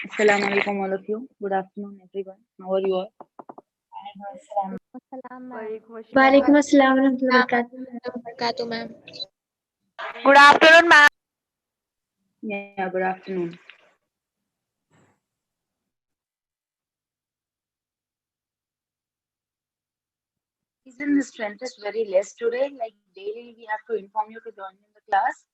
Assalamu alaikum, all of you. Good afternoon, everyone. How are you all? वालेकुम अस्सलाम warahmatullahi wabarakatuh ma'am. Good afternoon, ma'am. Yeah, good afternoon. Reason the strength is very less today. Like daily, we have to inform you to join in the class.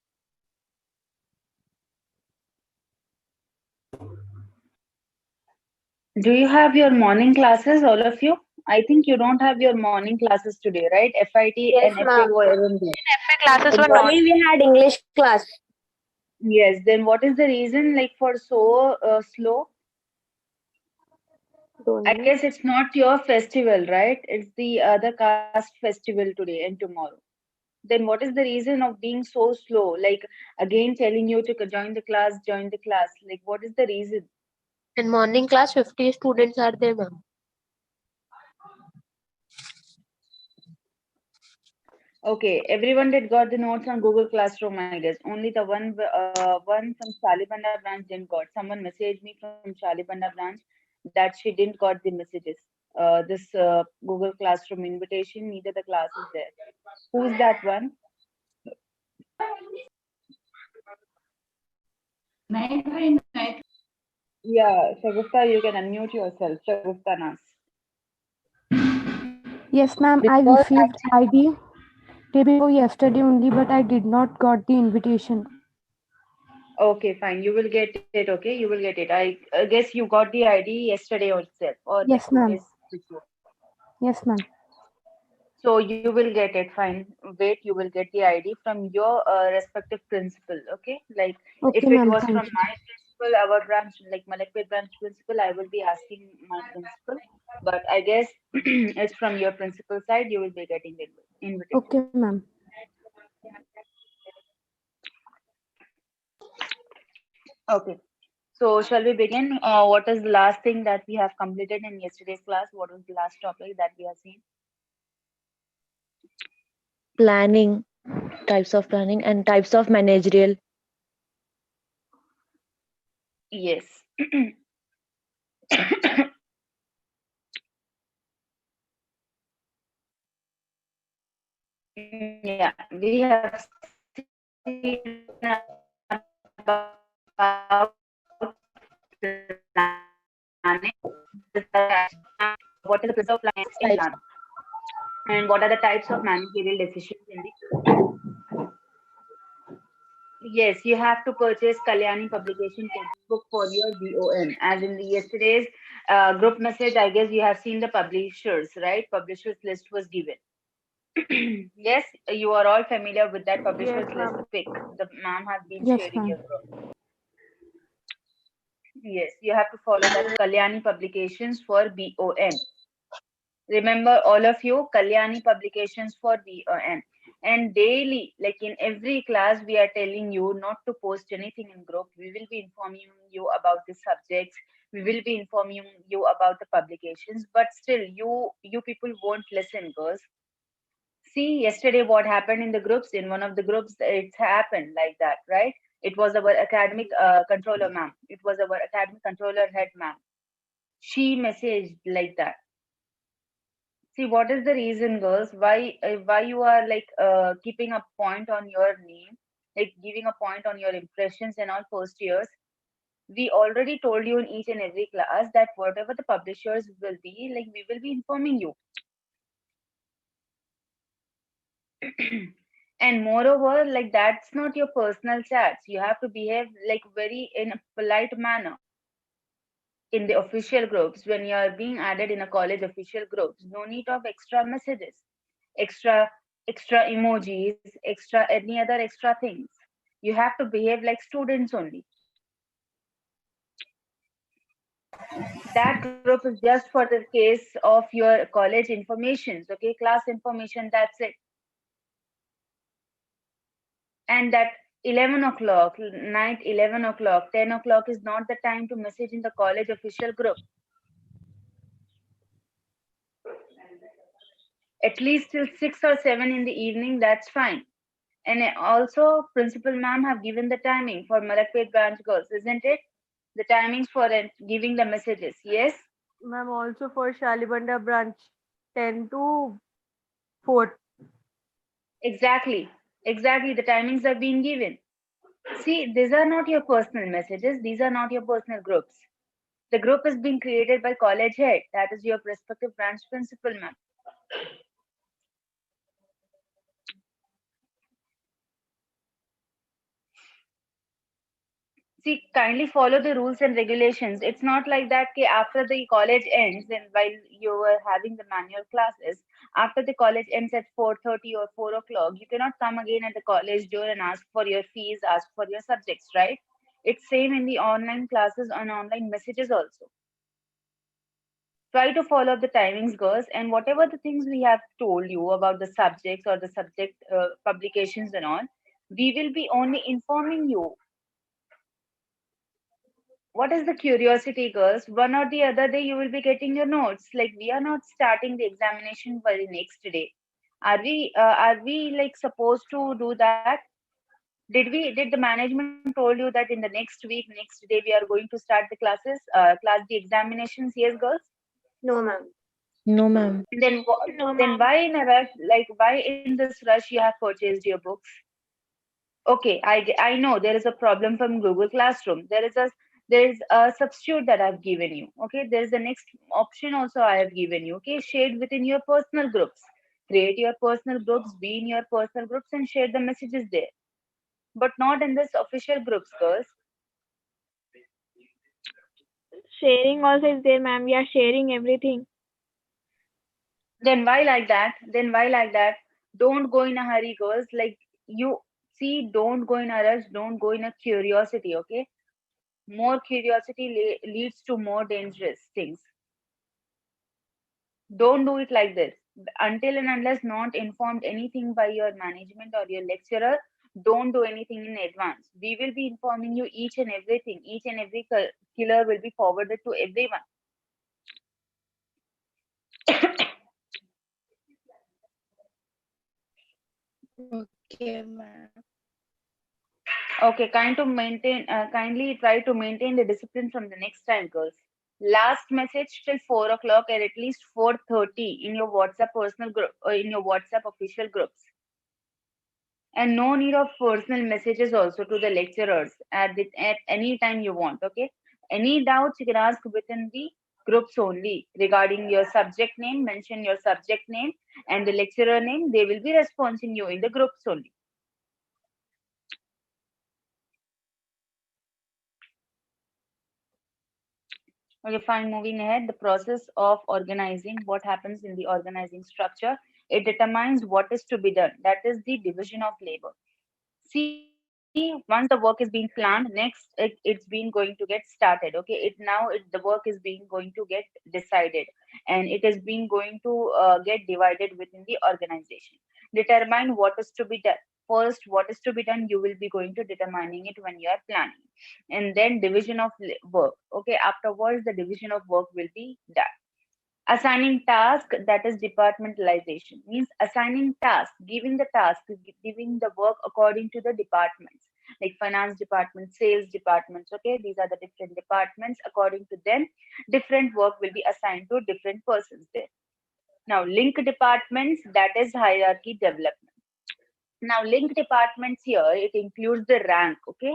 Do you have your morning classes, all of you? I think you don't have your morning classes today, right? FIT Yes, and ma'am. FA were in there. FA classes were not. Only we had English class. Yes, then what is the reason like for so slow? I guess it's not your festival, right? It's the other caste festival today and tomorrow. Then what is the reason of being so slow? Like again telling you to join the class, join the class. Like what is the reason? In morning class, 50 students are there, ma'am. Okay, everyone did got the notes on Google Classroom, I guess. Only the one from Shalibanda branch didn't got. Someone messaged me from Shalibanda branch that she didn't got the messages. This Google Classroom invitation, neither the class is there. Who's that one? Yeah, Shagufta, you can unmute yourself. Shagufta Nas. Yes, ma'am. I Because received ID day before yesterday only, but I did not got the invitation. Okay, fine. You will get it. Okay, you will get it. I guess you got the ID yesterday itself, or like Yes, 2 days ma'am. before. Yes, ma'am. So you will get it. Fine. Wait, you will get the ID from your respective principal. Okay. Like if Okay, it ma'am. was Thank from you. my principal, our branch, like Malakpet branch principal, I will be asking my principal. But I guess it's from your principal side. You will be getting the invitation. Okay, ma'am. Okay. So shall we begin? What is the last thing that we have completed in yesterday's class? What was the last topic that we have seen? planning, types of planning and types of managerial. Yes. Yeah, we have seen about planning, what is the principle of planning in plan, and what are the types of managerial decisions in the. Yes, you have to purchase Kalyani publication book for your BOM. As in the yesterday's group message, I guess you have seen the publishers, right? Publishers list was given. Yes, you are all familiar with that publishers list pick. The ma'am has been Yes, sharing ma'am. your group. Yes, you have to follow that Kalyani publications for BOM. Remember, all of you, Kalyani publications for BOM. And daily, like in every class, we are telling you not to post anything in group. We will be informing you about the subjects. We will be informing you about the publications. But still, you people won't listen, girls. See, yesterday what happened in the groups? In one of the groups, it's happened like that, right? It was our academic controller ma'am. It was our academic controller head ma'am. She messaged like that. See, what is the reason, girls? Why you are like keeping a point on your name, like giving a point on your impressions and all first years? We already told you in each and every class that whatever the publishers will be, like we will be informing you. And moreover, like that's not your personal chats. You have to behave like very in a polite manner in the official groups when you are being added in a college official groups. No need of extra messages, extra extra emojis, extra any other extra things. You have to behave like students only. That group is just for the case of your college informations, okay, class information, that's it. And that 11 o'clock night, 11 o'clock, 10 o'clock is not the time to message in the college official group. At least till 6 or 7 in the evening, that's fine. And also principal ma'am have given the timing for Malakpet branch girls, isn't it? The timings for giving the messages, yes. Ma'am, also for Shalibanda branch, 10 to 4. Exactly, the timings are being given. See, these are not your personal messages, these are not your personal groups. The group is being created by college head, that is your respective branch principal ma'am. See, kindly follow the rules and regulations. It's not like that after the college ends and while you were having the manual classes, after the college ends at 4:30 or 4 o'clock, you cannot come again at the college door and ask for your fees, ask for your subjects, right? It's same in the online classes and online messages also. Try to follow the timings, girls, and whatever the things we have told you about the subjects or the subject publications and all, we will be only informing you. What is the curiosity, girls? One or the other day you will be getting your notes. Like we are not starting the examination for the next day. Are we like supposed to do that? Did the management told you that in the next week, next day we are going to start the classes, the examinations? Yes, girls. No, ma'am. No, ma'am. Then then why in a rush? Like why in this rush you have purchased your books? Okay, I know there is a problem from Google Classroom. There is a substitute that I've given you. Okay, there is the next option also I have given you. Okay, shared within your personal groups. Create your personal groups, be in your personal groups, and share the messages there, but not in this official groups, girls. Sharing also is there, ma'am. We are sharing everything. Then why like that? Then why like that? Don't go in a hurry, girls. Like, you see, don't go in a rush, don't go in a curiosity. Okay, more curiosity leads to more dangerous things. Don't do it like this. Until and unless not informed anything by your management or your lecturer, don't do anything in advance. We will be informing you each and everything. Each and every killer will be forwarded to everyone. Okay, ma'am. Okay, kindly try to maintain the discipline from the next time, girls. Last message till 4 o'clock and at least 4:30 in your WhatsApp personal group or in your WhatsApp official groups. And no need of personal messages also to the lecturers at any time you want. Okay, any doubts you can ask within the groups only regarding your subject name. Mention your subject name and the lecturer name. They will be responding you in the groups only. Okay, fine. Moving ahead, the process of organizing, what happens in the organizing structure, it determines what is to be done. That is the division of labor. See, once the work is being planned, next it's been going to get started. Okay, the work is being going to get decided, and it is being going to get divided within the organization. Determine what is to be done. First, what is to be done, you will be going to determining it when you are planning, and then division of work. Okay, afterwards the division of work will be done. Assigning task, that is departmentalization, means assigning task, giving the task, giving the work according to the departments, like finance department, sales departments. Okay, these are the different departments. According to them, different work will be assigned to different persons there. Now, link departments, that is hierarchy development. Now, link departments here, it includes the rank. Okay,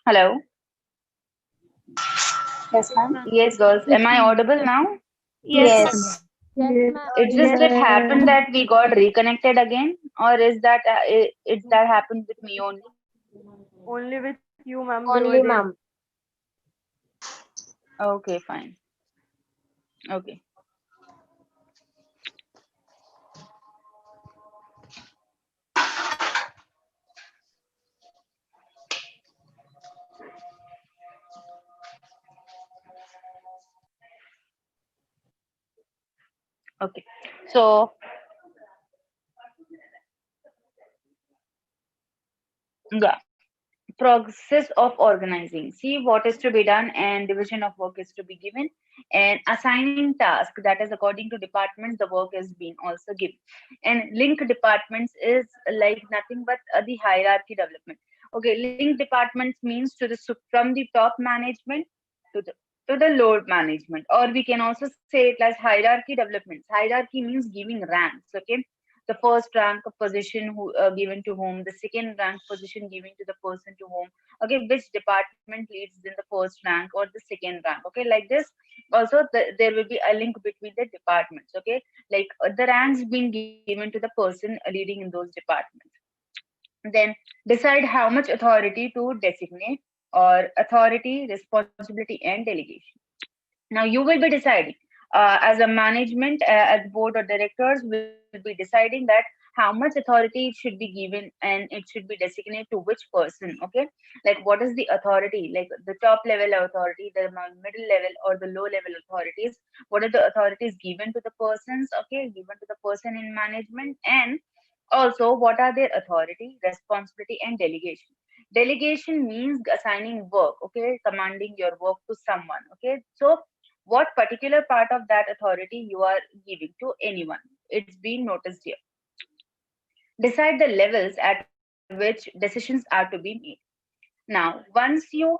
hello. Yes, ma'am. Yes, girls, am I audible now? Yes, ma'am. Yes. It's just it happened that we got reconnected again, or is that it's that happened with me only? Only with you, ma'am. They were Only, there. ma'am. Okay, fine. Okay. Okay. So, yeah, process of organizing. See what is to be done, and division of work is to be given, and assigning task, that is according to departments, the work is being also given. And link departments is like nothing but the hierarchy development. Okay, link departments means to the from the top management to the lower management, or we can also say it as hierarchy developments. Hierarchy means giving ranks. Okay, the first rank position given to whom, the second rank position given to the person to whom. Okay, which department leads in the first rank or the second rank. Okay, like this. Also, there will be a link between the departments. Okay, like the ranks being given to the person leading in those departments. Then decide how much authority to designate, or authority, responsibility, and delegation. Now you will be deciding as a management, as board or directors will be deciding that how much authority it should be given and it should be designated to which person. Okay, like what is the authority, like the top level authority, the middle level, or the low level authorities. What are the authorities given to the persons? Okay, given to the person in management, and also what are their authority, responsibility, and delegation. Delegation means assigning work, okay, commanding your work to someone, okay. So what particular part of that authority you are giving to anyone, it's been noticed here. Decide the levels at which decisions are to be made. Now, once you,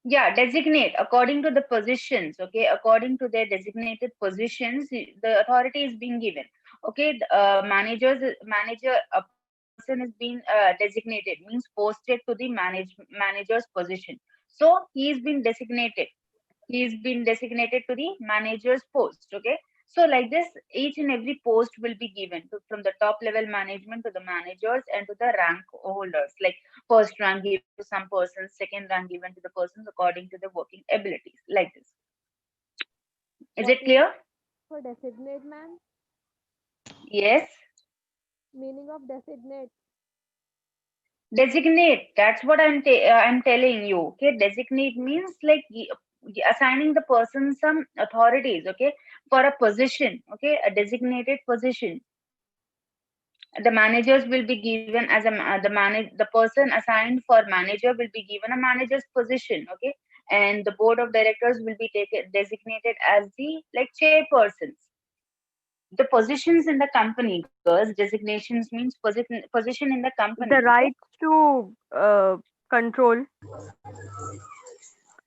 yeah, designate according to the positions, okay, according to their designated positions, the authority is being given, okay. Manager, a person is being designated, means posted to the manager's position. So he is being designated, to the manager's post, okay. So like this, each and every post will be given to, from the top level management to the managers and to the rank holders, like first rank given to some persons, second rank given to the persons according to the working abilities, like this. Is it clear? For designate, ma'am? Yes. Meaning of designate. Designate, that's what I'm telling you, okay. Designate means like assigning the person some authorities, okay, for a position, okay, a designated position. The managers will be given as the person assigned for manager will be given a manager's position, okay, and the board of directors will be designated as the like chairpersons. The positions in the company, girls, designations means position in the company, The okay? rights to control.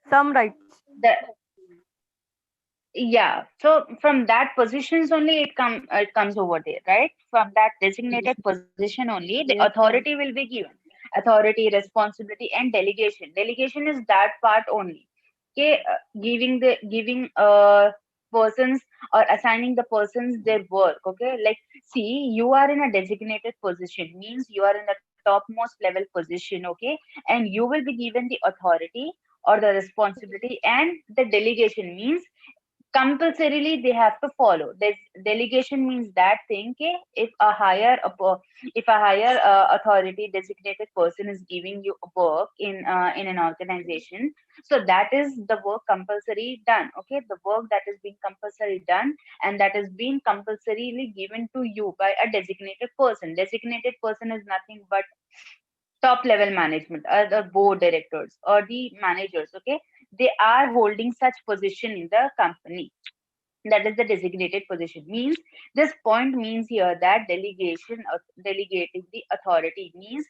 Some rights. The, yeah, so from that positions only it comes over there, right? From that designated position only the Yes, authority will be given. Authority, responsibility, and delegation is that part only, okay. Giving persons or assigning the persons their work, okay. Like, see, you are in a designated position, means you are in the topmost level position, okay, and you will be given the authority or the responsibility, and the delegation means compulsorily they have to follow. Delegation means that thing, okay, if a higher authority designated person is giving you work in an organization, so that is the work compulsory done, okay. The work that is being compulsory done and that is being compulsorily given to you by a designated person. Designated person is nothing but top level management or the board directors or the managers, okay. They are holding such position in the company, that is the designated position. Means this point means here that delegating the authority means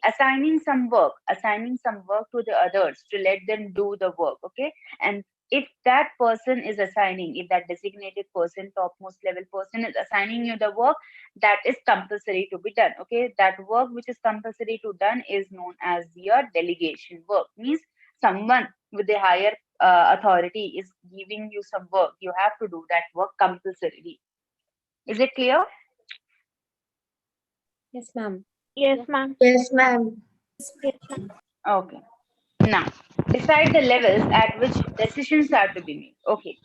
assigning some work to the others to let them do the work, okay. And if that person is assigning, if that designated person, topmost level person is assigning you the work, that is compulsory to be done, okay. That work which is compulsory to done is known as your delegation work. Means someone with a higher authority is giving you some work, you have to do that work compulsorily. Is it clear? Yes, ma'am. Yes, ma'am. Yes, ma'am. Yes, ma'am. Okay. Now, decide the levels at which decisions are to be made. Okay.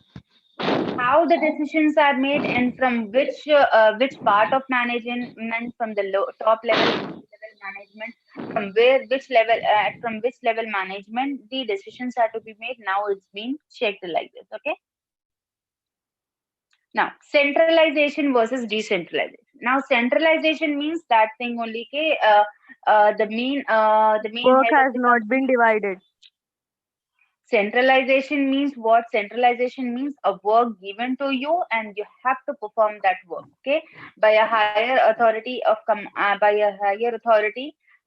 How the decisions are made and from which part of management, from the top level management, from which level management the decisions are to be made. Now it's being checked like this. Okay. Now, centralization versus decentralization. Now, centralization means that thing only. Okay, the main work head of has the not company. been divided. Centralization means what? Centralization means a work given to you and you have to perform that work, okay, by a higher authority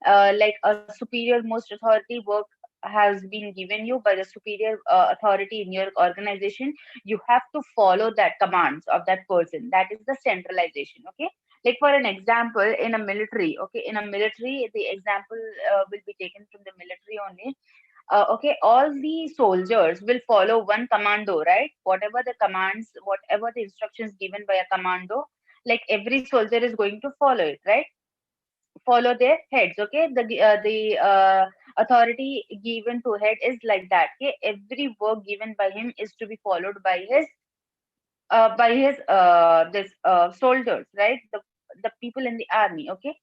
like a superior most authority. Work has been given you by the superior authority in your organization. You have to follow that commands of that person. That is the centralization, okay. Like for an example, in a military, okay, in a military, the example will be taken from the military only. Okay, all the soldiers will follow one commando, right? Whatever the commands, whatever the instructions given by a commando, like every soldier is going to follow it, right? Follow their heads, okay. The authority given to head is like that, okay. Every work given by him is to be followed by his this soldiers, right? The people in the army, okay.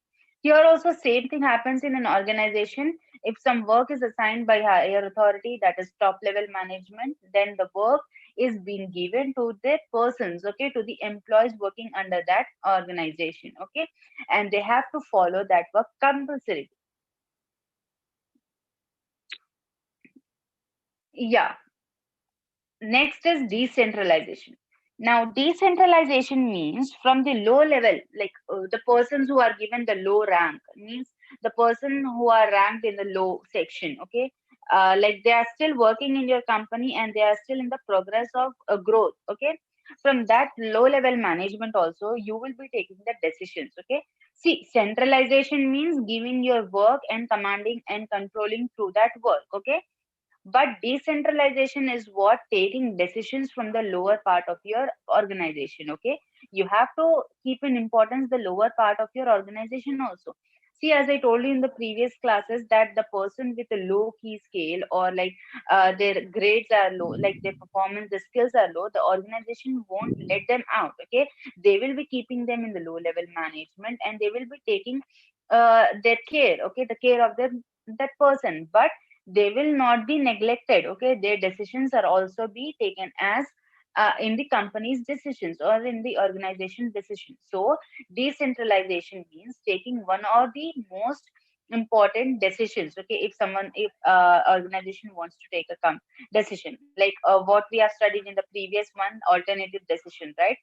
Here also same thing happens in an organization. If some work is assigned by higher authority, that is top level management, then the work is being given to the persons, okay, to the employees working under that organization, okay, and they have to follow that work compulsory. Yeah. Next is decentralization. Now, decentralization means from the low level, like the persons who are given the low rank, means the person who are ranked in the low section, okay? Like they are still working in your company and they are still in the progress of growth, okay? From that low level management also, you will be taking the decisions, okay? See, centralization means giving your work and commanding and controlling through that work, okay? But decentralization is what taking decisions from the lower part of your organization, okay? You have to keep in importance the lower part of your organization also. See, as I told you in the previous classes, that the person with a low key scale, or like their grades are low, like their performance, the skills are low, the organization won't let them out, okay? They will be keeping them in the low level management, and they will be taking their care, okay, the care of them, that person. But they will not be neglected, okay? Their decisions are also be taken as in the company's decisions or in the organization decisions. So decentralization means taking one or the most important decisions, okay? If someone, if organization wants to take a decision, like what we have studied in the previous one, alternative decision, right?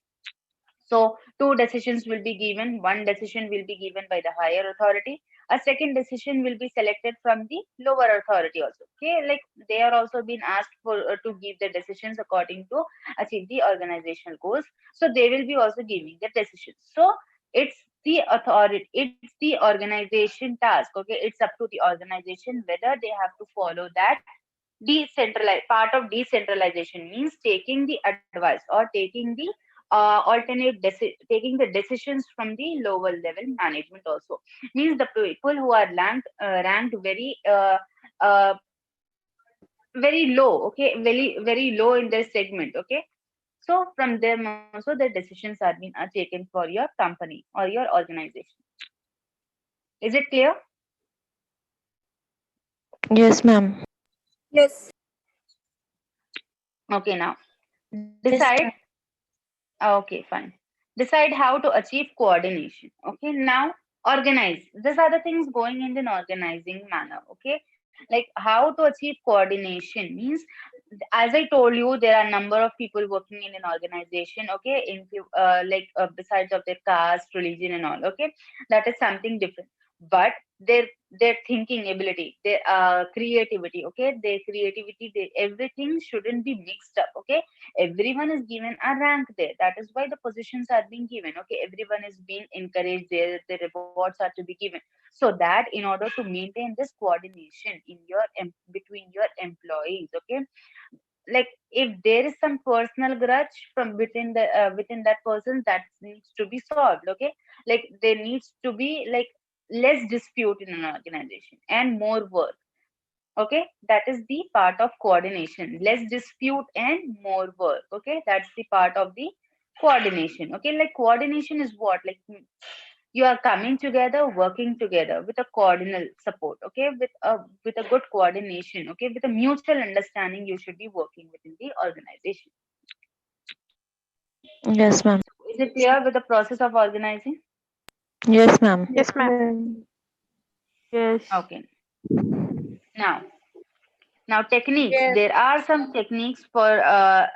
So two decisions will be given. One decision will be given by the higher authority. A second decision will be selected from the lower authority also. Okay, like they are also being asked for to give the decisions according to achieve the organizational goals. So they will be also giving the decisions. So it's the authority, it's the organization task. Okay, it's up to the organization whether they have to follow that. Decentralize part of decentralization means taking the advice or taking the taking the decisions from the lower level management also, means the people who are ranked uh, very low, okay, very low in their segment, okay. So from them also the decisions are being taken for your company or your organization. Is it clear? Yes, ma'am. Yes. Okay, now decide. Okay, fine. Decide how to achieve coordination. Okay, now organize. These are the things going in an organizing manner. Okay, like how to achieve coordination means, as I told you, there are number of people working in an organization. Okay, in like besides of their caste, religion, and all. Okay, that is something different. But their thinking ability, their creativity. Okay, their creativity, their everything shouldn't be mixed up. Okay, everyone is given a rank there. That is why the positions are being given, okay? Everyone is being encouraged there, the rewards are to be given, so that in order to maintain this coordination in your between your employees, okay, like if there is some personal grudge from within that person, that needs to be solved, okay? Like there needs to be like less dispute in an organization and more work. Okay, that is the part of coordination. Less dispute and more work. Okay, that's the part of the coordination. Okay, like coordination is what, like you are coming together, working together with a coordinal support. Okay, with a good coordination. Okay, with a mutual understanding, you should be working within the organization. Yes, ma'am. Is it clear with the process of organizing? Yes, ma'am. Yes, ma'am. Yes. Okay, now techniques. Yes. There are some techniques for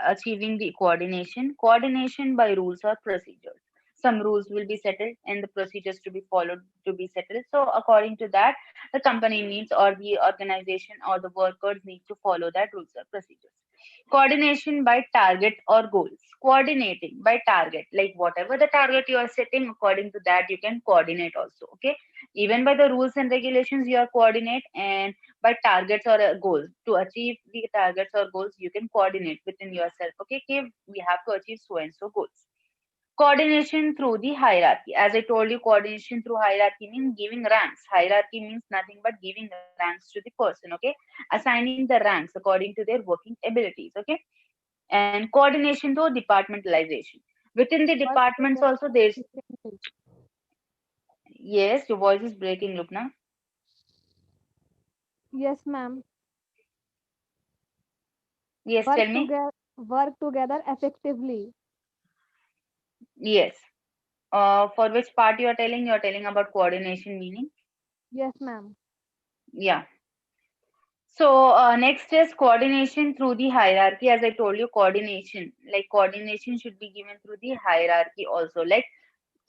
achieving the coordination. Coordination by rules or procedures. Some rules will be settled and the procedures to be followed to be settled. So according to that, the company needs or the organization or the workers need to follow that rules or procedures. Coordination by target or goals. Coordinating by target, like whatever the target you are setting, according to that you can coordinate also. Okay, even by the rules and regulations you are coordinate, and by targets or goals, to achieve the targets or goals you can coordinate within yourself. Okay, we have to achieve so and so goals. Coordination through the hierarchy. As I told you, coordination through hierarchy means giving ranks. Hierarchy means nothing but giving ranks to the person. Okay, assigning the ranks according to their working abilities. Okay, and coordination through departmentalization. Within the What departments programs also are there's. efficient? Yes, your voice is breaking, Lupna. Yes, ma'am. Yes, Work tell me. together. work together effectively. Yes. For which part you are telling? You are telling about coordination meaning. Yes, ma'am. Yeah. So next is coordination through the hierarchy. As I told you, coordination should be given through the hierarchy also. Like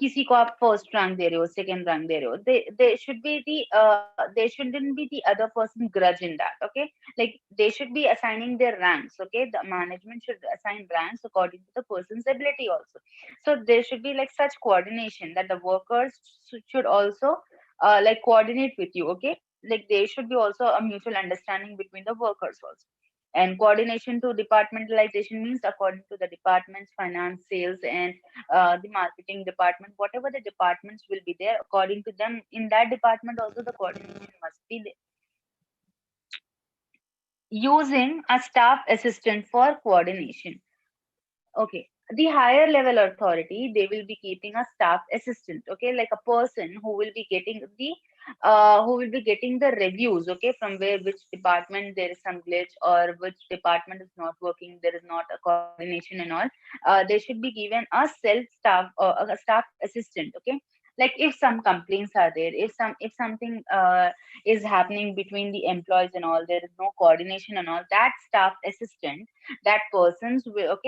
किसी को आप first rank दे रहे हो, second rank दे रहे हो, they should be there shouldn't be the other person grudge in that. Okay, like they should be assigning their ranks. Okay, the management should assign ranks according to the person's ability also. So there should be like such coordination that the workers should also like coordinate with you. Okay, like there should be also a mutual understanding between the workers also. And coordination to departmentalization means according to the departments, finance, sales, and the marketing department, whatever the departments will be there, according to them, in that department also the coordination must be there. Using a staff assistant for coordination. Okay, the higher level authority, they will be keeping a staff assistant. Okay, like a person who will be getting the reviews. Okay, from which department there is some glitch or which department is not working, there is not a coordination and all. They should be given a self staff or a staff assistant. Okay, like if some complaints are there, if something is happening between the employees and all, there is no coordination and all, that staff assistant, that persons will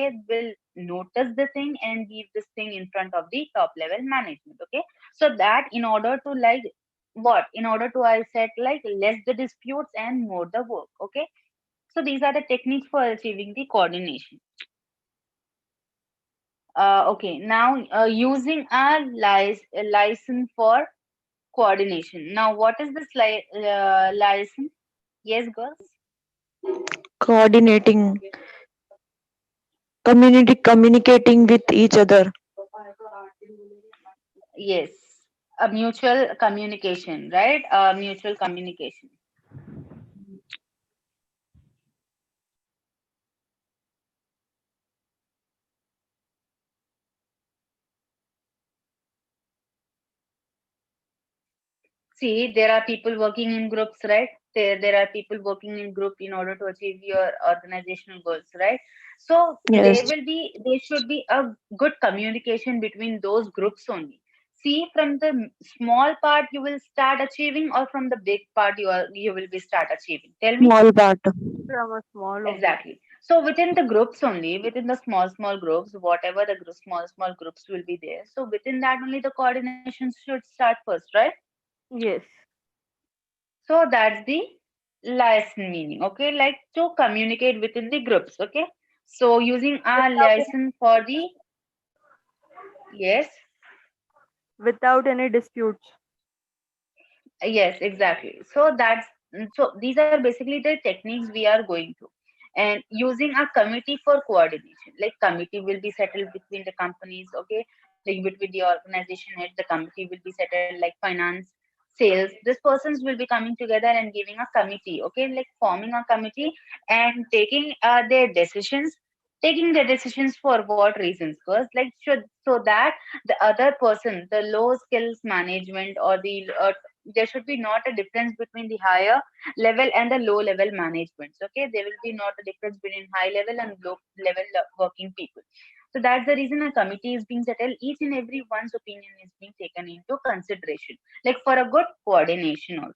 notice the thing and give this thing in front of the top level management. Okay, so that in order to like what in order to I said like less the disputes and more the work. Okay, so these are the techniques for achieving the coordination. Okay, now using a license for coordination. Now what is this license? Yes, girls. Coordinating, communicating with each other. Yes, a mutual communication, right? Mutual communication. See, there are people working in groups, right? There are people working in group in order to achieve your organizational goals, right? So Yes. there should be a good communication between those groups only. See, from the small part you will start achieving, or from the big part you will be start achieving. Tell me. Small part. From a small only. Exactly. So within the groups only, within the small groups, whatever the small groups will be there. So within that only the coordination should start first, right? Yes. So that's the liaison meaning. Okay, like to communicate within the groups. Okay. So using our liaison for the yes, Without any disputes. yes, exactly. So so these are basically the techniques we are going through. And using a committee for coordination, like committee will be settled between the companies. Okay, like between the organization head, the committee will be settled like finance, sales. These persons will be coming together and giving a committee. Okay, like forming a committee and taking their decisions for what reasons first, like should so that the other person, the low skills management or the there should be not a difference between the higher level and the low level managements. Okay, there will be not a difference between high level and low level working people. So that's the reason a committee is being settled. Each and every one's opinion is being taken into consideration, like for a good coordination also.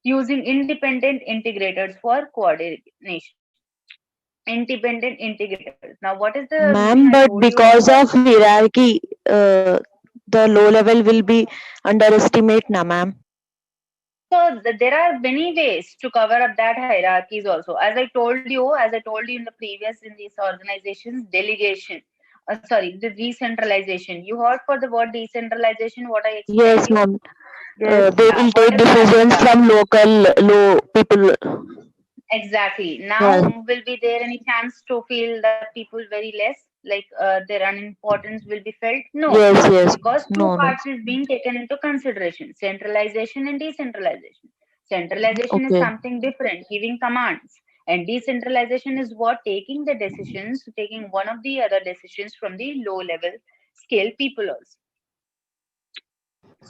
Using independent integrators for coordination. Independent integrators. Now, what is the meaning I Ma'am, but told you because about? of hierarchy, the low level will be underestimate na ma'am. So there are many ways to cover up that hierarchies also. As I told you in the previous in these organizations, delegation. Sorry, the decentralization. You heard for the word decentralization, what I explained Yes, you? ma'am. Yes. They Yeah, will what take is that? decisions from local low people. Exactly. Yeah. Now, will be there any chance to feel that people very less, like their unimportance will be felt? No, Yes, yes. because two No, no. parts is being taken into consideration: centralization and decentralization. Centralization is Okay. something different, giving commands, and decentralization is what taking one of the other decisions from the low level scale people also.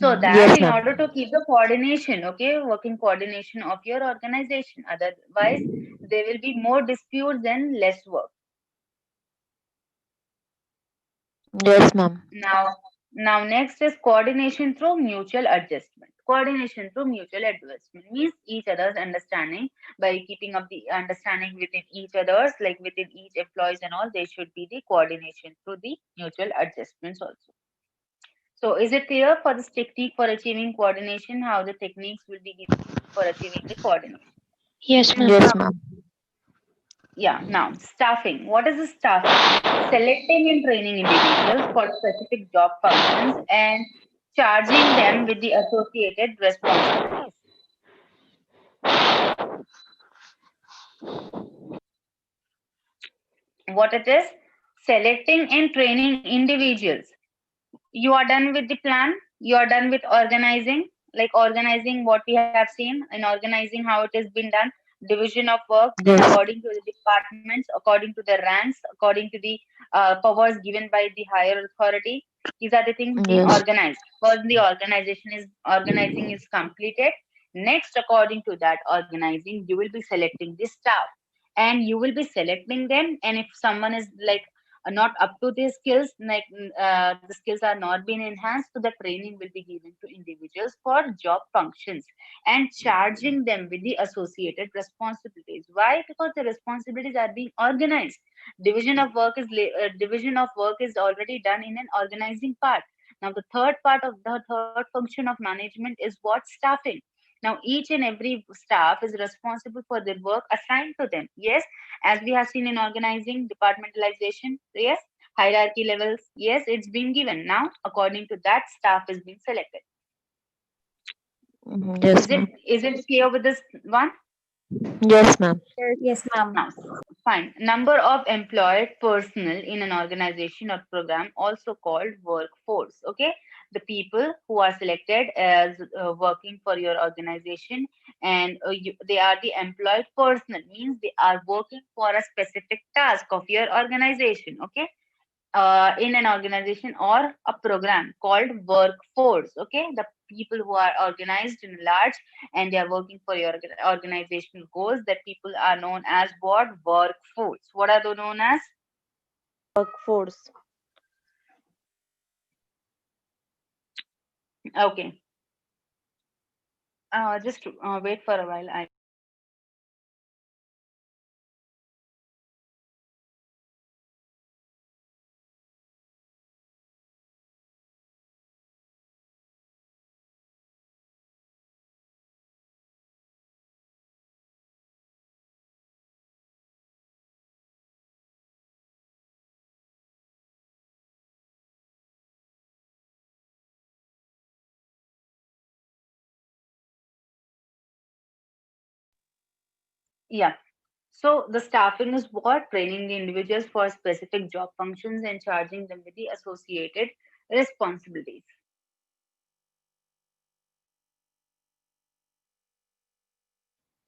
So that Yes, in ma'am. order to keep the coordination, okay, working coordination of your organization. Otherwise, there will be more disputes and less work. Yes, ma'am. Now next is coordination through mutual adjustment. Coordination through mutual adjustment means each other's understanding by keeping up the understanding within each other's, like within each employees and all, there should be the coordination through the mutual adjustments also. So is it clear for this technique for achieving coordination, how the techniques will be given for achieving the coordination? Yes, ma'am. Yes, ma'am. Yeah, now staffing. What is the staffing? Selecting and training individuals for specific job functions and charging them with the associated responsibilities. What it is? Selecting and training individuals. You are done with the plan, you are done with organizing, like organizing what we have seen in organizing how it has been done, division of work Yes. according to the departments, according to the ranks, according to the powers given by the higher authority. These are the things being Yes. organized. First the organizing is completed. Next, according to that organizing, you will be selecting the staff and you will be selecting them, and if someone is like not up to their skills, like the skills are not being enhanced, so the training will be given to individuals for job functions and charging them with the associated responsibilities. Why? Because the responsibilities are being organized. Division of work is already done in an organizing part. Now the third function of management is what? Staffing. Now each and every staff is responsible for their work assigned to them. Yes, as we have seen in organizing, departmentalization, yes, hierarchy levels, yes, it's been given. Now according to that, staff is being selected. Yes, is ma'am. it clear with this one? Yes, ma'am. Yes, ma'am. Now fine, number of employed personnel in an organization or program, also called workforce. Okay, the people who are selected as working for your organization, and they are the employed personnel, means they are working for a specific task of your organization. Okay, in an organization or a program called workforce. Okay, the people who are organized in large and they are working for your organizational goals, that people are known as what? Workforce. What are they known as? Workforce. Okay, just wait for a while. Yeah. So the staffing is what? Training the individuals for specific job functions and charging them with the associated responsibilities.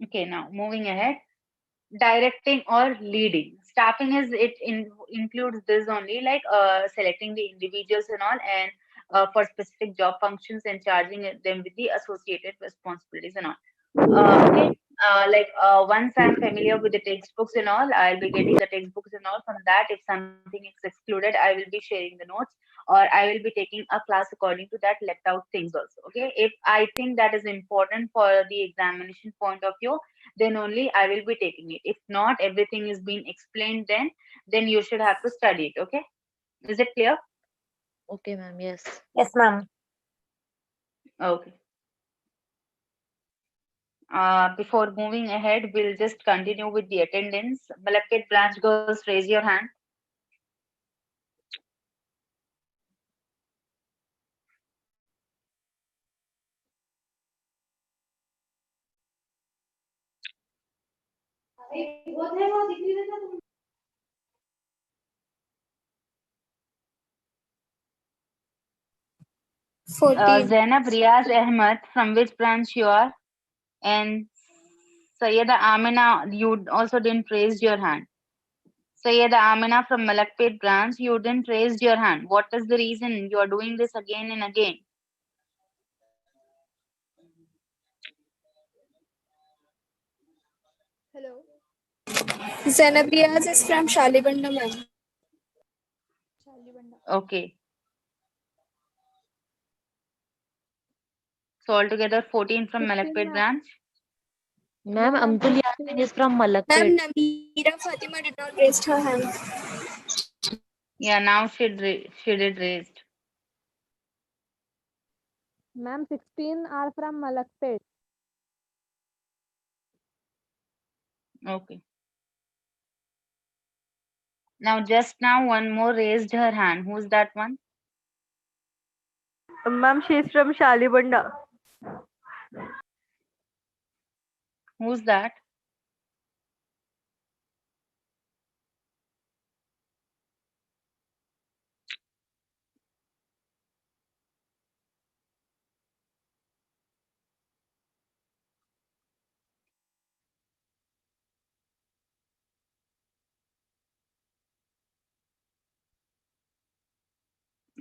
Okay, now moving ahead. Directing or leading. Staffing is includes this only, like selecting the individuals and all, and for specific job functions and charging them with the associated responsibilities and all. Okay. Once I'm familiar with the textbooks and all, I'll be getting the textbooks and all. From that, if something is excluded, I will be sharing the notes, or I will be taking a class according to that left out things also. Okay. If I think that is important for the examination point of view, then only I will be taking it. If not, everything is being explained, then you should have to study it. Okay. Is it clear? Okay, ma'am. Yes. Yes, ma'am. Okay. Before moving ahead, we'll just continue with the attendance. Malakpet branch girls, raise your hand. Zainab Riaz Ahmed, from which branch you are? And Sayyida Amina, you also didn't raise your hand. Sayyida Amina from Malakpet branch, you didn't raise your hand. What is the reason you are doing this again and again? Hello. Zainab Riaz is from Shalibanda, ma'am. Okay. So altogether 14 from 16, Malakpet ma'am. branch. Ma'am, No, ma'am, Amtul 16. Yasmin is from Ma'am, Malakpet. Namira Fatima did not raise her hand. Yeah, now she did raised. Ma'am, 16 are from Malakpet. Okay. Now just now one more raised her hand. Who's that one? Ma'am, she's from Shalibanda. Who's that?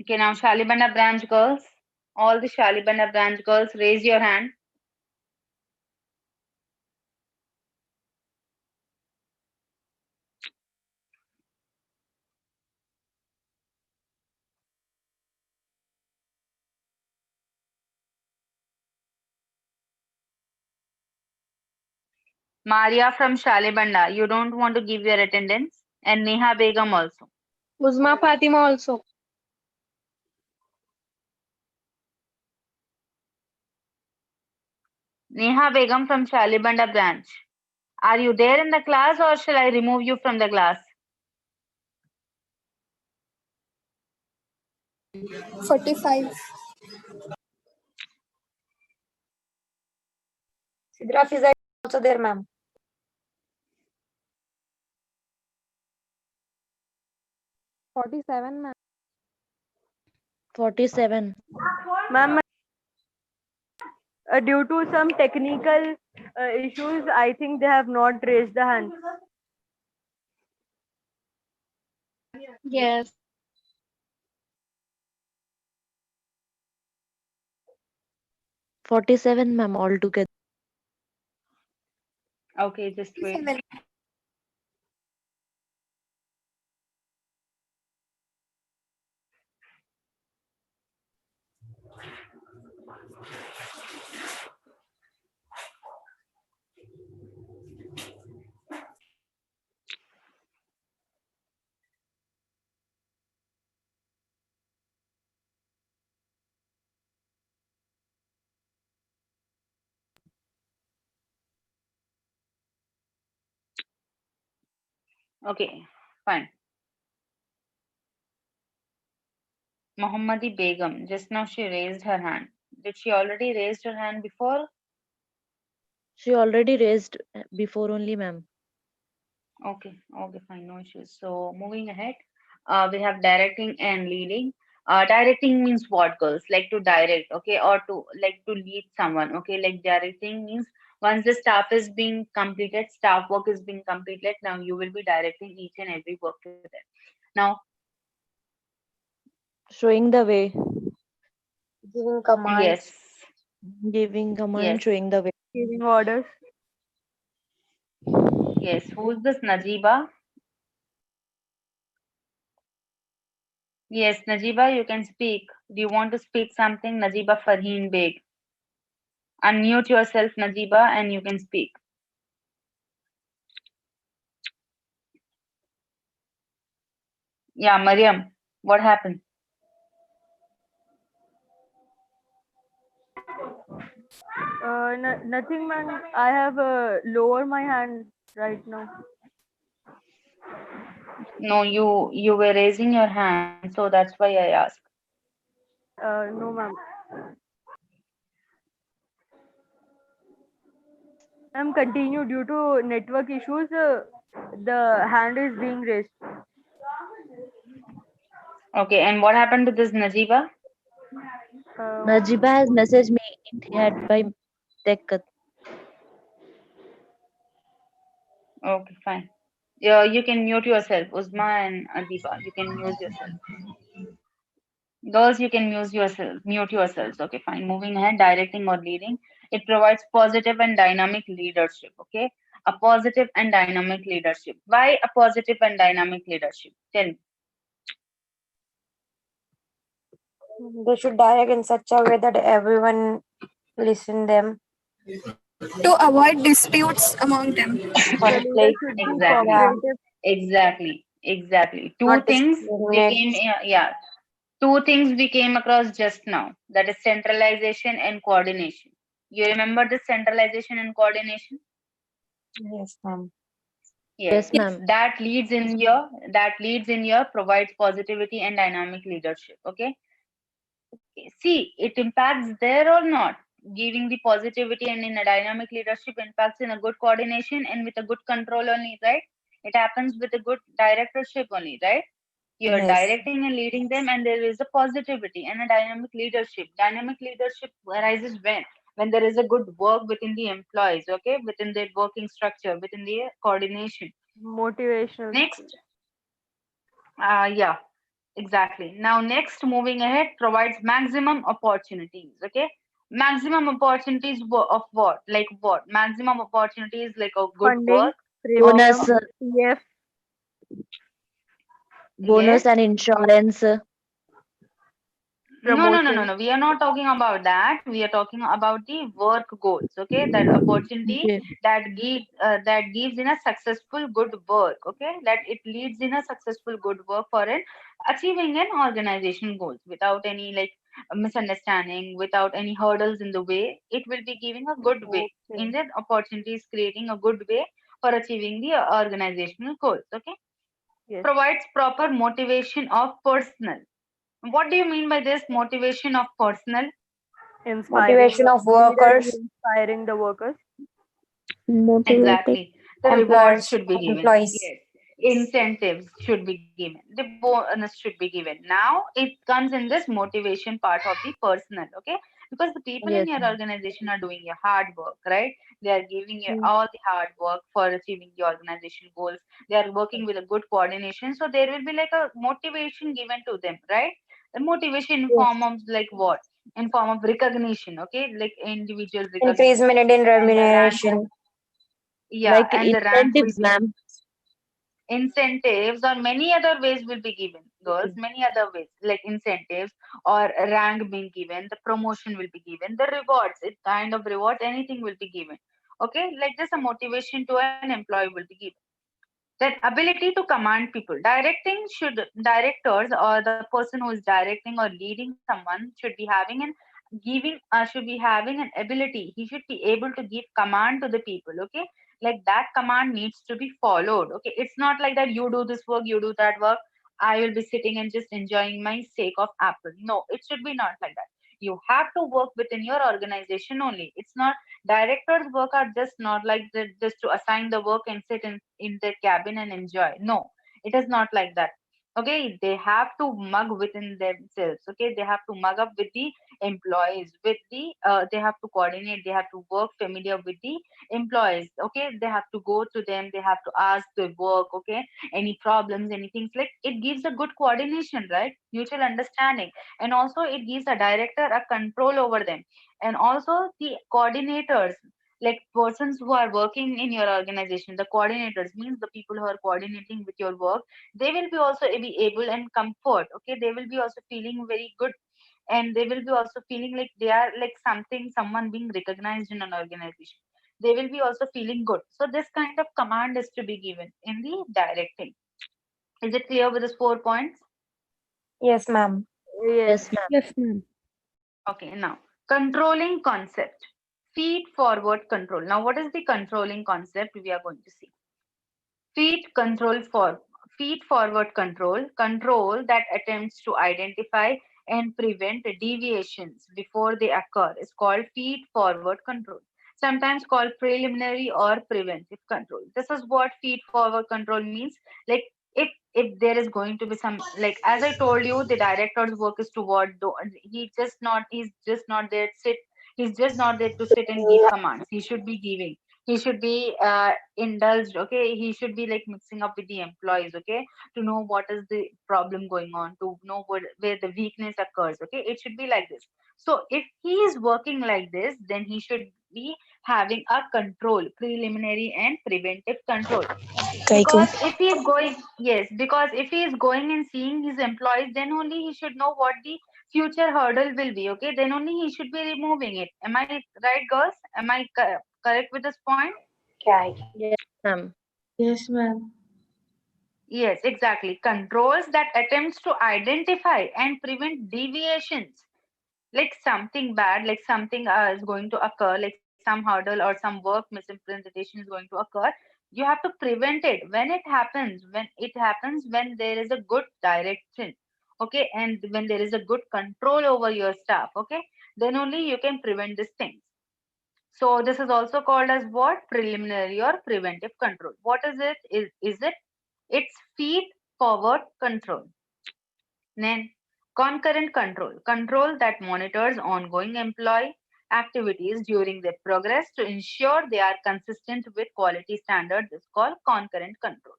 Okay, now Shalibanda branch girls. All the Shalibanda branch girls, raise your hand. Maria from Shalibanda, you don't want to give your attendance. And Neha Begum also. Uzma Fatima also. Neha Begum from Shalibanda branch. Are you there in the class or shall I remove you from the class? 45. Sidra Fiza also there, ma'am. 47, ma'am. 47. Ma'am, due to some technical issues, I think they have not raised the hand. Yes. 47, ma'am, altogether. Okay, just wait. 7. Okay, fine. Mohammadi Begum, just now she raised her hand. Did she already raised her hand before? She already raised before only, ma'am. Okay, okay, fine, no issues. So moving ahead, we have directing and leading. Directing means what, girls? Like to direct, okay, or to like to lead someone, okay. Like directing means once the staff is being completed, staff work is being completed. Now you will be directing each and every work to them. Now, Showing the way, Giving commands. yes, giving command, yes, showing the way. Giving orders. yes. Who's this Najiba? Yes, Najiba, you can speak. Do you want to speak something? Najiba Farheen Beg. Unmute yourself, Najiba, and you can speak. Yeah, Mariam, what happened? Nothing, man. I have lowered my hand right now. No, you were raising your hand, so that's why I asked. No, ma'am. Ma'am, continue. Due to network issues, the hand is being raised. Okay, and what happened to this Najiba? Najiba has messaged me. It had by tech. Okay, fine. Yeah, you can mute yourself, Uzma and Adiba. You can mute yourself. Girls, you can mute yourselves. Okay, fine. Moving ahead, directing or leading. It provides positive and dynamic leadership. Okay, a positive and dynamic leadership. Why a positive and dynamic leadership? Tell me. They should direct in such a way that everyone listen them. To avoid disputes among them. Or The leader like, should be Exactly. yeah, cooperative. Exactly. Two not things discriminate. became, yeah, two things we came across just now. That is centralization and coordination. You remember the centralization and coordination? Yes, ma'am. Yes. Yes, ma'am. That leads in your provides positivity and dynamic leadership. Okay. See, it impacts there or not. Giving the positivity and in a dynamic leadership impacts in a good coordination and with a good control only, right? It happens with a good directorship only, right? You're Yes. directing and leading them, and there is a positivity and a dynamic leadership. Dynamic leadership arises when there is a good work within the employees, okay, within their working structure, within the coordination. Motivational. Next, yeah, exactly. Now, next, moving ahead, provides maximum opportunities. Okay, maximum opportunities of what? Like what? Maximum opportunities like a good Funding, work. Bonus, premium, PF, Yes. bonus and insurance. promotion. We are not talking about that. We are talking about the work goals. Okay, that opportunity Okay. that gives in a successful good work. Okay, that it leads in a successful good work for an achieving an organization goals without any like misunderstanding, without any hurdles in the way. It will be giving a good way. Okay. In that opportunity is creating a good way for achieving the organizational goals. Okay, Yes. provides proper motivation of personnel. What do you mean by this motivation of personnel? Motivation of Leaders workers, inspiring the workers. Motivated. Exactly. The rewards employers, should be given. employees. Yes. Incentives should be given. The bonus should be given. Now it comes in this motivation part of the personal, okay? Because the people in Yes, your ma'am. organization are doing your hard work, right? They are giving you Mm. all the hard work for achieving the organization goals. They are working with a good coordination. So there will be like a motivation given to them, right? The motivation in Yes. form of like what? In form of recognition, okay? Like individual recognition. Increasement in And the rank remuneration. yeah, Like and the rank will incentives, be ma'am. incentives or many other ways will be given. Girls, many other ways like incentives or a rank being given, the promotion will be given, the rewards, it kind of rewards, anything will be given. Okay, like this a motivation to an employee will be given. Then ability to command people. Directors or the person who is directing or leading someone should be having an should be having an ability. He should be able to give command to the people. Okay, like that command needs to be followed. Okay, it's not like that you do this work, you do that work. I will be sitting and just enjoying my sake of apple. No, it should be not like that. You have to work within your organization only. It's not directors work are just not like just to assign the work and sit in their cabin and enjoy. No, it is not like that. Okay, they have to mug within themselves. Okay, they have to mug up with the employees, with the they have to coordinate, they have to work familiar with the employees. Okay, they have to go to them, they have to ask their work. Okay, any problems, anything like it gives a good coordination, right? Mutual understanding, and also it gives a director a control over them, and also the coordinators, like persons who are working in your organization, the coordinators means the people who are coordinating with your work, they will be also be able and comfort. Okay, they will be also feeling very good, and they will be also feeling like they are like something, someone being recognized in an organization. They will be also feeling good. So this kind of command is to be given in the directing. Is it clear with these 4 points? Yes, ma'am. Yes. Yes, ma'am. Yes, ma'am. Okay, now controlling concept. Feed forward control. Now, what is the controlling concept we are going to see? Feed control for feed forward control, control that attempts to identify and prevent deviations before they occur is called feed forward control. Sometimes called preliminary or preventive control. This is what feed forward control means. Like if there is going to be some, like as I told you, the director's work is toward he's just not there sit he's just not there to sit and give commands. He should be giving, he should be indulged. Okay, he should be like mixing up with the employees. Okay, to know what is the problem going on, to know where the weakness occurs. Okay, it should be like this. So if he is working like this, then he should be having a control, preliminary and preventive control. Kaiko. Because if he is going, yes, because if he is going and seeing his employees, then only he should know what the future hurdle will be, okay, then only he should be removing it. Am I right, girls? Am I correct with this point? Yeah. Ma'am. Yes, ma'am. Yes, exactly. Controls that attempts to identify and prevent deviations, like something bad, like something is going to occur, like some hurdle or some work misrepresentation is going to occur. You have to prevent it when it happens. When there is a good direction, okay, and when there is a good control over your staff, okay, then only you can prevent these things. So this is also called as what? Preliminary or preventive control. What is it? Is it? It's feed forward control. Then concurrent control, control that monitors ongoing employee activities during their progress to ensure they are consistent with quality standards is called concurrent control.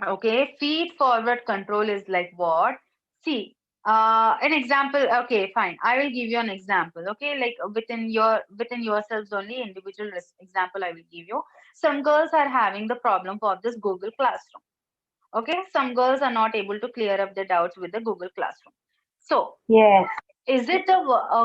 Okay, feed forward control is like what? See, an example. Okay, fine. I will give you an example. Okay, like within yourselves only, individual example I will give you. Some girls are having the problem for this Google Classroom. Okay, some girls are not able to clear up their doubts with the Google Classroom. So Yes. is it the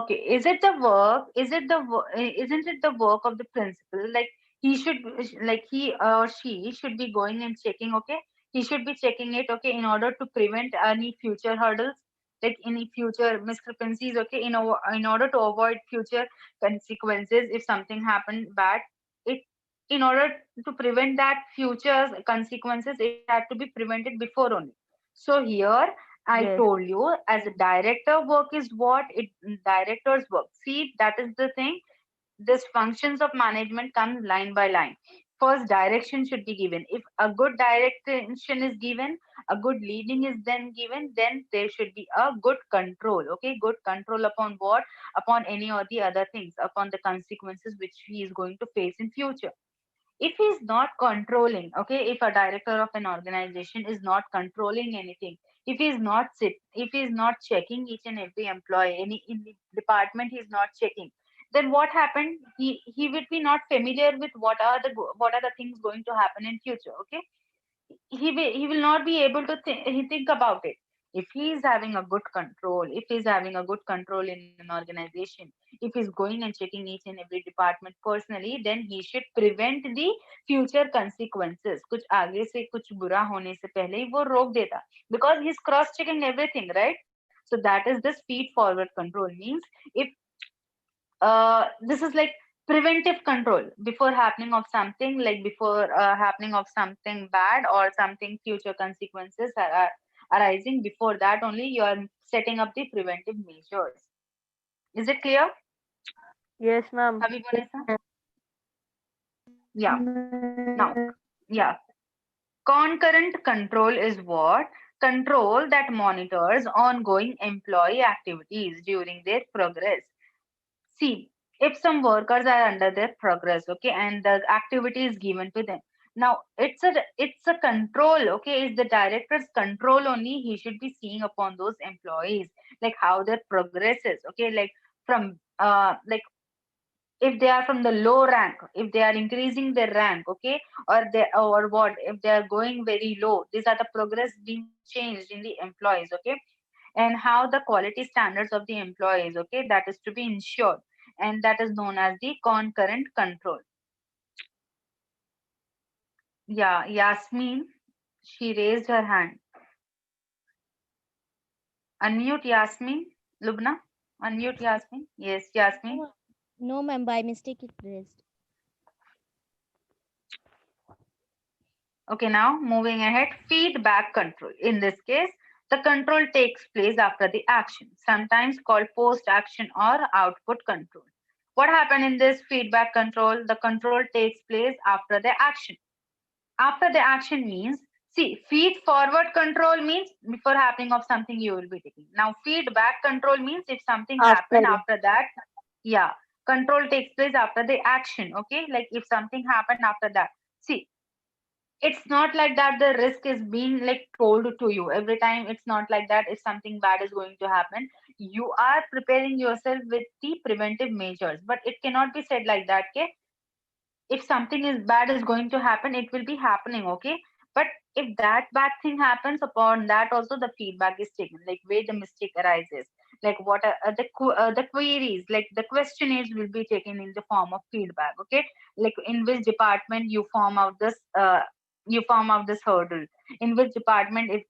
okay, is it the work, isn't it the work of the principal, like he should, like he or she should be going and checking, okay, he should be checking it, okay, in order to prevent any future hurdles, like any future discrepancies, okay, in order to avoid future consequences if something happened bad. It, in order to prevent that future consequences, it had to be prevented before only. So here I Yes. told you, as a director work is what it, director's work. See, that is the thing. This functions of management come line by line. First, direction should be given. If a good direction is given, a good leading is then given, then there should be a good control. Okay, good control upon what? Upon any or the other things, upon the consequences which he is going to face in future. If he's not controlling, okay, if a director of an organization is not controlling anything, if he's not checking each and every employee, any in the department he's not checking, then what happened, he would be not familiar with what are the things going to happen in future, okay, he will not be able to think about it. If he is having a good control, if he's having a good control in an organization, if he's going and checking each and every department personally, then he should prevent the future consequences. कुछ आगे से कुछ बुरा होने से पहले ही वो रोक देता, because he's cross checking everything, right? So that is this feed forward control. Means if this is like preventive control before happening of something, like before happening of something bad or something future consequences are arising, before that only you are setting up the preventive measures. Is it clear, Yes, ma'am. Habib Vanessa? Yeah. Now, yeah, concurrent control is what? Control that monitors ongoing employee activities during their progress. See, if some workers are under their progress, okay, and the activity is given to them. Now it's a control, okay. It's the director's control only. He should be seeing upon those employees, like how their progress is, okay, like from like if they are from the low rank, if they are increasing their rank, okay, or what, if they are going very low, these are the progress being changed in the employees, okay, and how the quality standards of the employees, okay, that is to be ensured, and that is known as the concurrent control. Yeah, Yasmin, she raised her hand. Unmute Yasmin. Lubna, unmute Yasmin. Yes, Yasmin. No, ma'am, by mistake it raised. Okay, now moving ahead, feedback control. In this case, the control takes place after the action, sometimes called post-action or output control. What happened in this feedback control? The control takes place after the action. After the action means, see, feed forward control means before happening of something you will be taking. Now, feedback control means if something happened after that, yeah, control takes place after the action, okay? Like if something happened after that. See, it's not like that the risk is being like told to you every time. It's not like that. If something bad is going to happen, you are preparing yourself with the preventive measures, but it cannot be said like that, okay? If something is bad is going to happen, it will be happening, okay, but If that bad thing happens, upon that also the feedback is taken, like where the mistake arises, like what are the queries, like the questionnaires will be taken in the form of feedback. Okay, like in which department you form out this hurdle, in which department if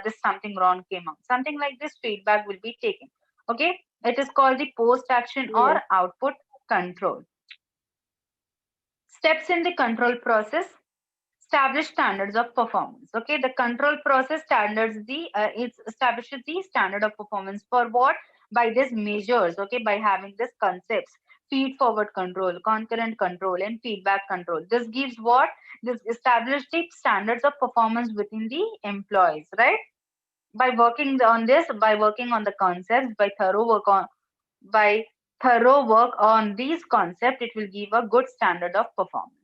this something wrong came out, something like this feedback will be taken. Okay, it is called the post action or Yes. output control. Steps in the control process: establish standards of performance. Okay, the control process standards it establishes the standard of performance for what? By these measures. Okay, by having these concepts: feed forward control, concurrent control, and feedback control. This gives what? This establishes the standards of performance within the employees, right? By working on this, by working on the concepts, by thorough work on these concepts, it will give a good standard of performance.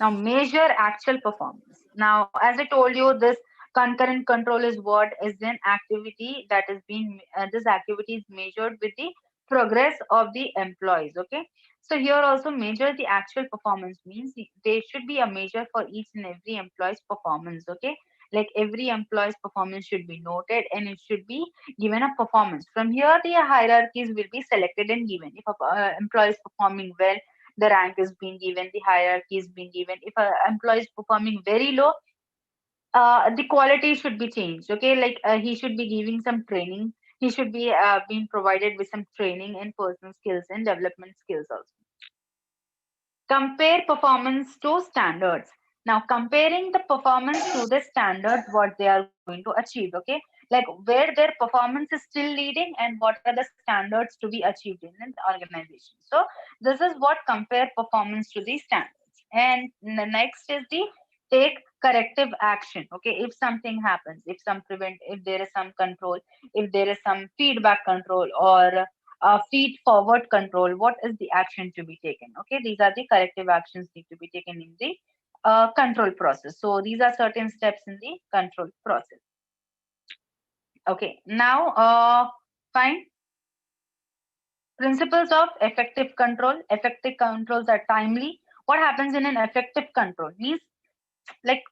Now, measure actual performance. Now, as I told you, this concurrent control is what is an activity that is being, this activity is measured with the progress of the employees. Okay. So here also measure the actual performance means there should be a measure for each and every employee's performance. Okay. Like every employee's performance should be noted and it should be given a performance. From here, the hierarchies will be selected and given. If a employee is performing well, the rank is being given, the hierarchy is being given. If an employee is performing very low, the quality should be changed. Okay, like he should be giving some training. He should be being provided with some training and personal skills and development skills also. Compare performance to standards. Now, comparing the performance to the standards, what they are going to achieve. Okay, like where their performance is still leading and what are the standards to be achieved in an organization. So this is what compare performance to the standards. And the next is the take corrective action. Okay, if something happens, if there is some control, if there is some feedback control or feed forward control, what is the action to be taken? Okay, these are the corrective actions need to be taken in the control process. So these are certain steps in the control process. Okay, now fine. Principles of effective control. Effective controls are timely. What happens in an effective control means, like,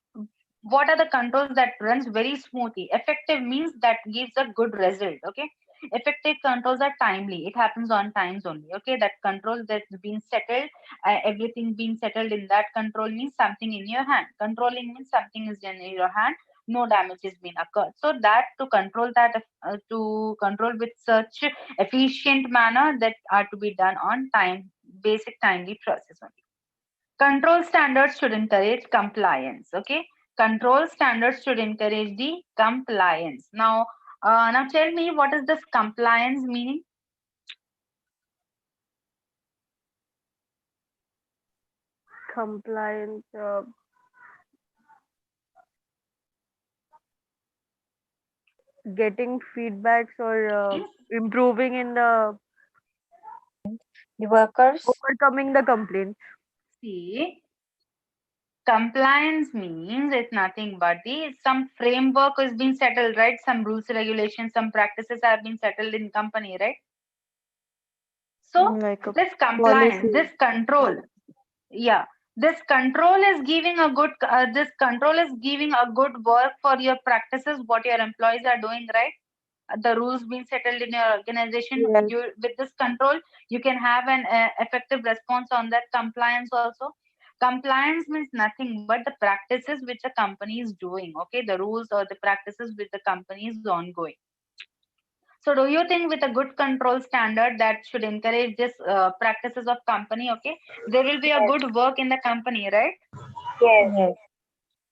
what are the controls that runs very smoothly? Effective means that gives a good result. Okay, effective controls are timely, it happens on times only. Okay, that control that's been settled, everything being settled in that control means something in your hand. Controlling means something is in your hand, no damage has been occurred. So that to control with such efficient manner that are to be done on time, basic timely process only. Control standards should encourage compliance. Okay, control standards should encourage the compliance. Now tell me, what is this compliance meaning? Compliance. Getting feedbacks or improving in the workers. overcoming the complaints. See, compliance means it's nothing but some framework has been settled, right? Some rules, regulations, some practices have been settled in company, right? So Like a this compliance, policy. this control, yeah, this control is giving a good work for your practices, what your employees are doing, right? The rules being settled in your organization. Yes. With this control you can have an effective response on that compliance also. Compliance means nothing but the practices which the company is doing. Okay, the rules or the practices which the company is ongoing. So do you think with a good control standard that should encourage this practices of company? Okay, there will be a Yes. good work in the company, right? Yes. Yes.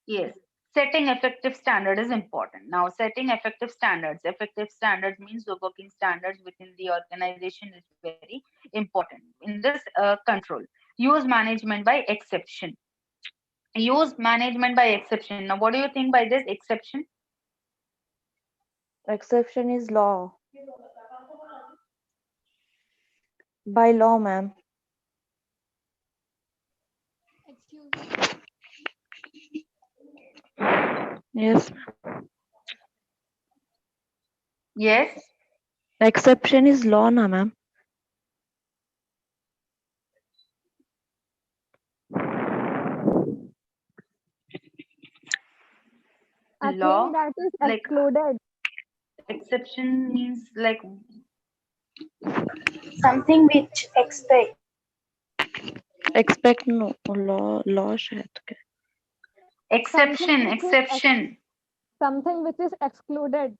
Yes. Setting effective standard is important. Now, setting effective standards. Effective standards means the working standards within the organization is very important. In this control, use management by exception. Use management by exception. Now, what do you think by this exception? Exception is law. By law, ma'am. Yes. Yes. Exception is law, na ma'am. I Law, think that is like- excluded. exception means like Something which Expect no law शायद क्या exception, which is exception. Something which is excluded.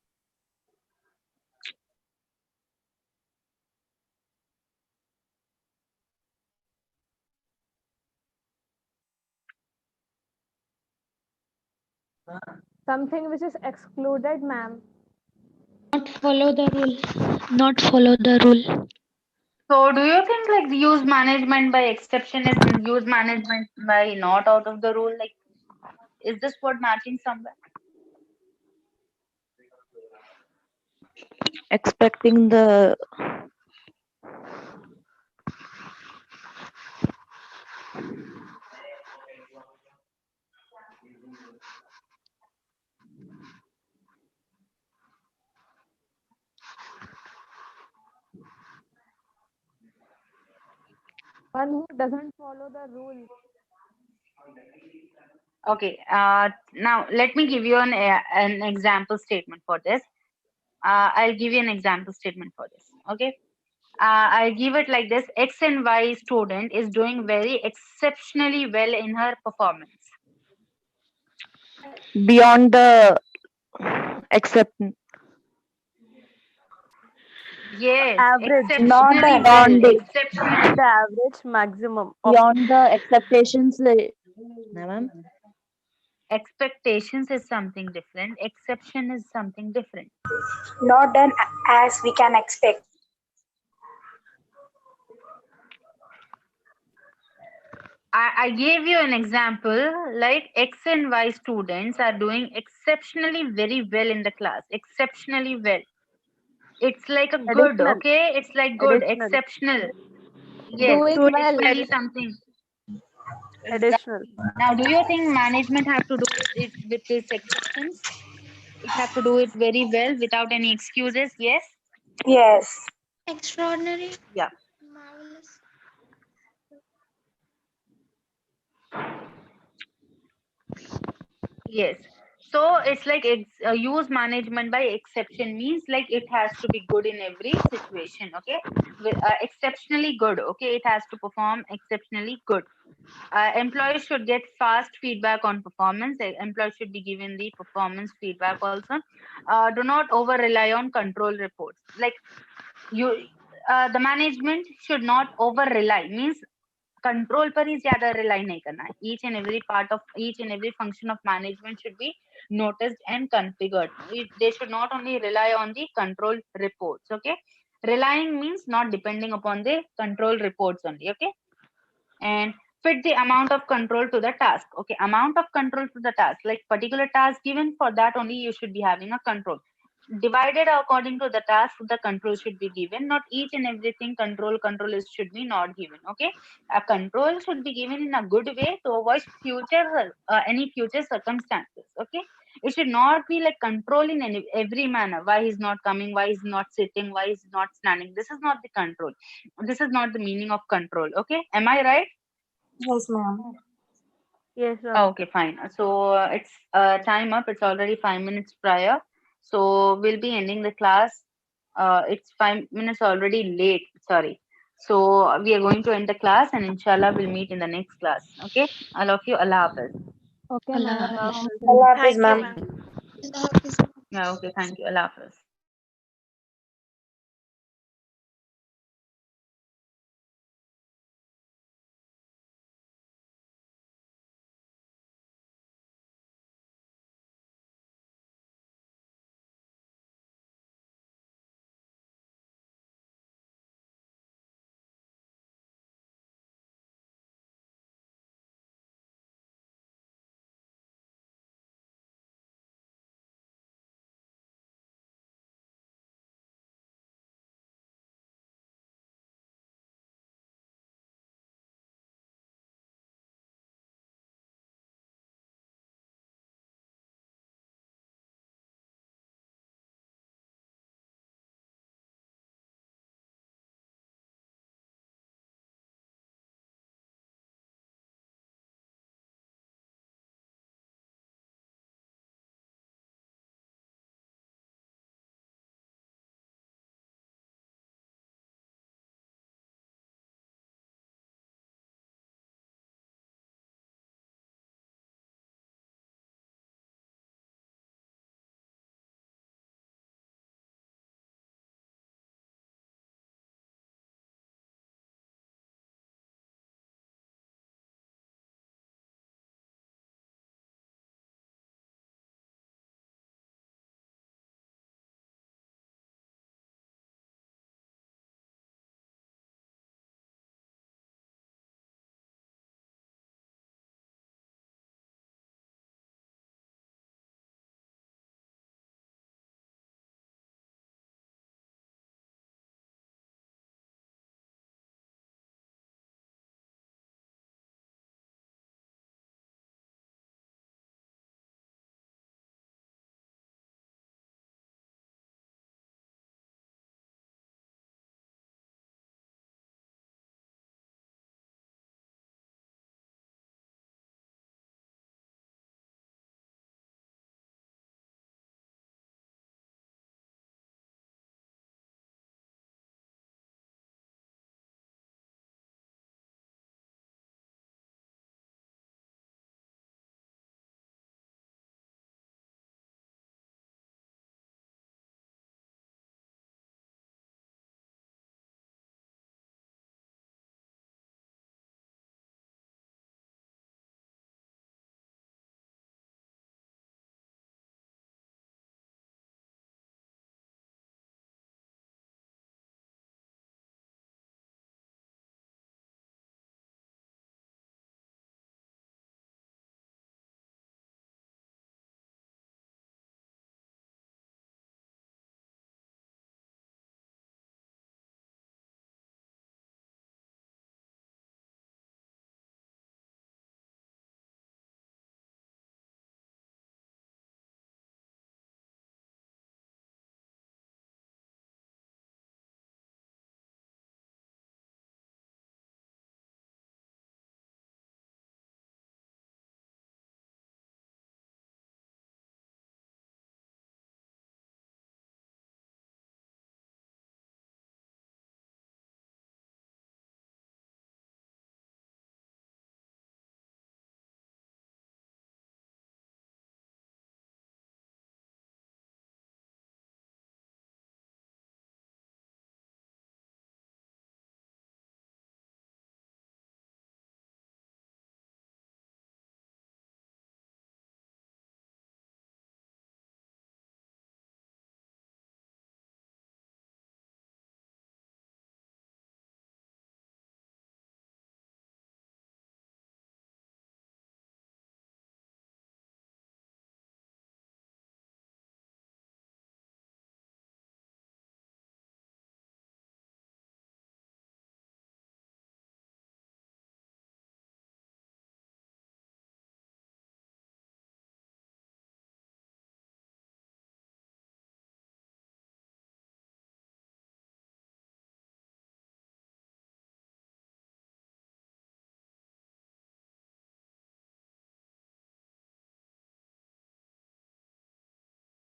Something which is excluded, ma'am. Not follow the rule. Not follow the rule. So do you think like the use management by exception is use management by not out of the rule? Like, is this word matching somewhere? expecting the One who doesn't follow the rule. Okay. Now let me give you an example statement for this. I'll give you an example statement for this. Okay. I'll give it like this: X and Y student is doing very exceptionally well in her performance. beyond the except Yes, Average, not exceptionally the well, beyond exceptionally. the average maximum of beyond the expectations ना ma'am Expectations is something different. Exception is something different. not done as we can expect. I gave you an example like X and Y students are doing exceptionally very well in the class. Exceptionally well. It's like a good, Additional. okay? It's like good, Additional. exceptional. Yes, Doing so well. it's very something. Additional. Now, do you think management have to do it with these exceptions? It have to do it very well without any excuses? Yes. Yes. Extraordinary. Yeah. Marvelous. Yes. So it's like use management by exception means like it has to be good in every situation. Okay, exceptionally good. Okay, it has to perform exceptionally good. Employees should get fast feedback on performance. Employees should be given the performance feedback also. Do not over rely on control reports. Like the management should not over rely means control पर ही ज्यादा rely नहीं करना है each and every part of each and every function of management should be noticed and configured. They should not only rely on the control reports. Okay, relying means not depending upon the control reports only. Okay, and fit the amount of control to the task. Okay, amount of control to the task, like particular task given, for that only you should be having a control. Divided according to the task, the control should be given. Not each and everything control is should be not given. Okay, a control should be given in a good way to avoid future any future circumstances. Okay, it should not be like control in every manner. Why he's not coming, why he's not sitting, why he's not standing. This is not the control. This is not the meaning of control. Okay, am I right? Yes, ma'am. Yes, ma'am. Okay, fine. So it's time up. It's already 5 minutes prior. So we'll be ending the class. It's 5 minutes already late. Sorry. So we are going to end the class, and inshallah we'll meet in the next class. Okay. I love you. Allah Hafiz. Okay, Allah ma'am. Hafiz. Allah Hafiz, Thank you, ma'am. ma'am. Allah Hafiz. Yeah. Okay. Thank you. Allah Hafiz.